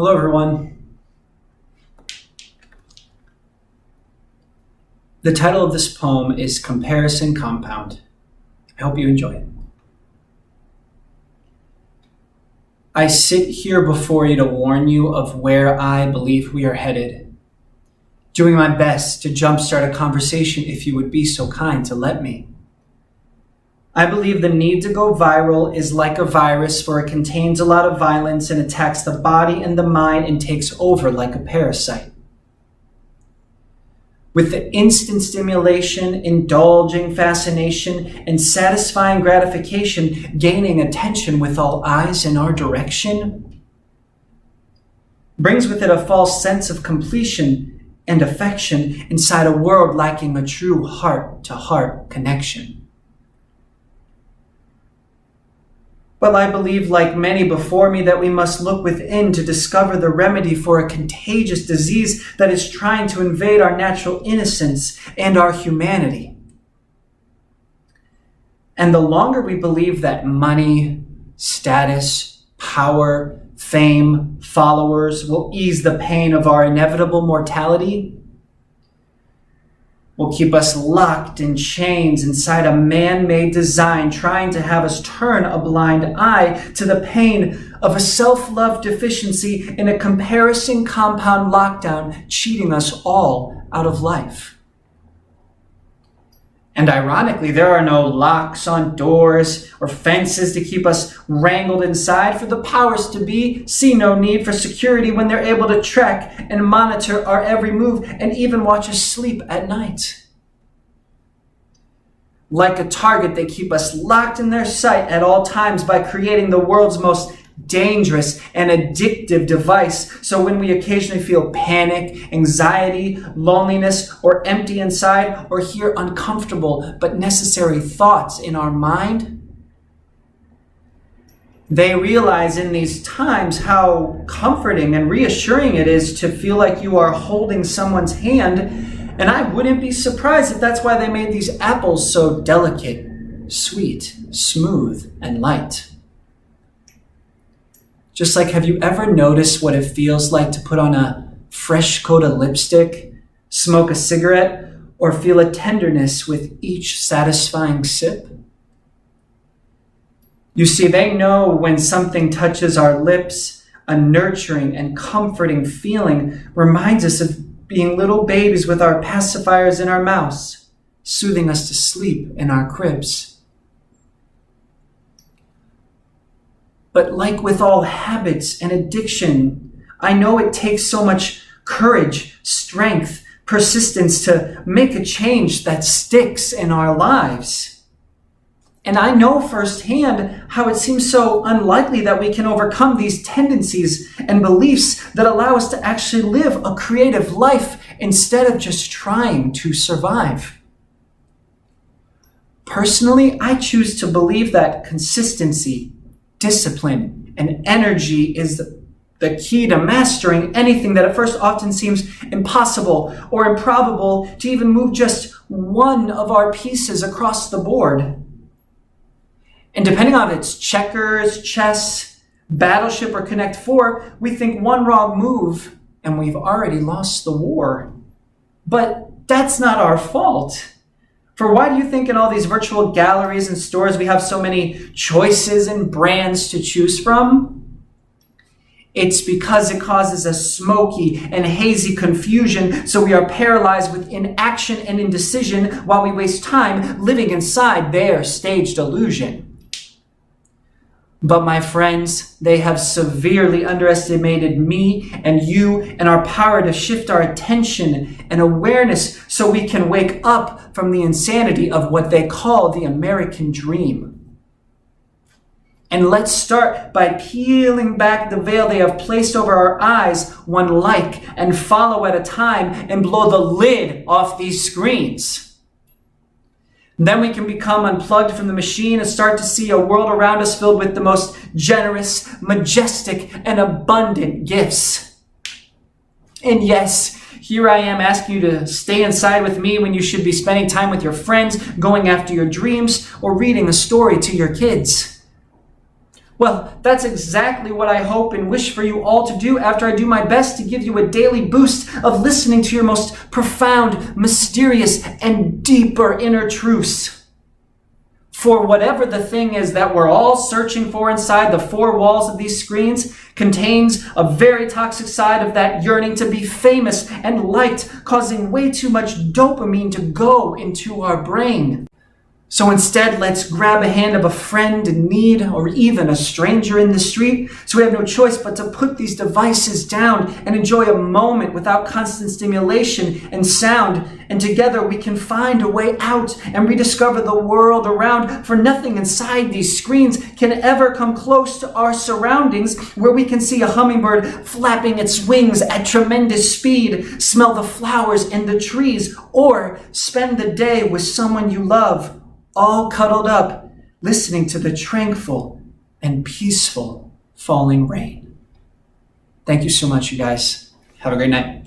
Hello, everyone. The title of this poem is Comparison Compound. I hope you enjoy it. I sit here before you to warn you of where I believe we are headed, doing my best to jumpstart a conversation if you would be so kind to let me. I believe the need to go viral is like a virus, for it contains a lot of violence and attacks the body and the mind and takes over like a parasite. With the instant stimulation, indulging fascination, and satisfying gratification gaining attention with all eyes in our direction, brings with it a false sense of completion and affection inside a world lacking a true heart-to-heart connection. Well, I believe, like many before me, that we must look within to discover the remedy for a contagious disease that is trying to invade our natural innocence and our humanity. And the longer we believe that money, status, power, fame, followers will ease the pain of our inevitable mortality, will keep us locked in chains inside a man-made design trying to have us turn a blind eye to the pain of a self-love deficiency in a comparison compound lockdown cheating us all out of life. And ironically, there are no locks on doors or fences to keep us wrangled inside, for the powers to be see no need for security when they're able to track and monitor our every move and even watch us sleep at night. Like a target, they keep us locked in their sight at all times by creating the world's most dangerous and addictive device. So when we occasionally feel panic, anxiety, loneliness, or empty inside, or hear uncomfortable but necessary thoughts in our mind, they realize in these times how comforting and reassuring it is to feel like you are holding someone's hand. And I wouldn't be surprised if that's why they made these apples so delicate, sweet, smooth, and light. Just like, have you ever noticed what it feels like to put on a fresh coat of lipstick, smoke a cigarette, or feel a tenderness with each satisfying sip? You see, they know when something touches our lips, a nurturing and comforting feeling reminds us of being little babies with our pacifiers in our mouths, soothing us to sleep in our cribs. But like with all habits and addiction, I know it takes so much courage, strength, persistence to make a change that sticks in our lives. And I know firsthand how it seems so unlikely that we can overcome these tendencies and beliefs that allow us to actually live a creative life instead of just trying to survive. Personally, I choose to believe that consistency, discipline, and energy is the key to mastering anything that at first often seems impossible or improbable to even move just one of our pieces across the board. And depending on if it's checkers, chess, battleship, or Connect Four, we think one wrong move and we've already lost the war. But that's not our fault. For why do you think in all these virtual galleries and stores we have so many choices and brands to choose from? It's because it causes a smoky and hazy confusion, so we are paralyzed with inaction and indecision while we waste time living inside their staged illusion. But my friends, they have severely underestimated me and you and our power to shift our attention and awareness so we can wake up from the insanity of what they call the American dream. And let's start by peeling back the veil they have placed over our eyes, one like and follow at a time, and blow the lid off these screens. Then we can become unplugged from the machine and start to see a world around us filled with the most generous, majestic, and abundant gifts. And yes, here I am asking you to stay inside with me when you should be spending time with your friends, going after your dreams, or reading a story to your kids. Well, that's exactly what I hope and wish for you all to do after I do my best to give you a daily boost of listening to your most profound, mysterious, and deeper inner truths. For whatever the thing is that we're all searching for inside the four walls of these screens contains a very toxic side of that yearning to be famous and liked, causing way too much dopamine to go into our brain. So instead, let's grab a hand of a friend in need or even a stranger in the street, so we have no choice but to put these devices down and enjoy a moment without constant stimulation and sound. And together we can find a way out and rediscover the world around, for nothing inside these screens can ever come close to our surroundings, where we can see a hummingbird flapping its wings at tremendous speed, smell the flowers in the trees, or spend the day with someone you love, all cuddled up, listening to the tranquil and peaceful falling rain. Thank you so much, you guys. Have a great night.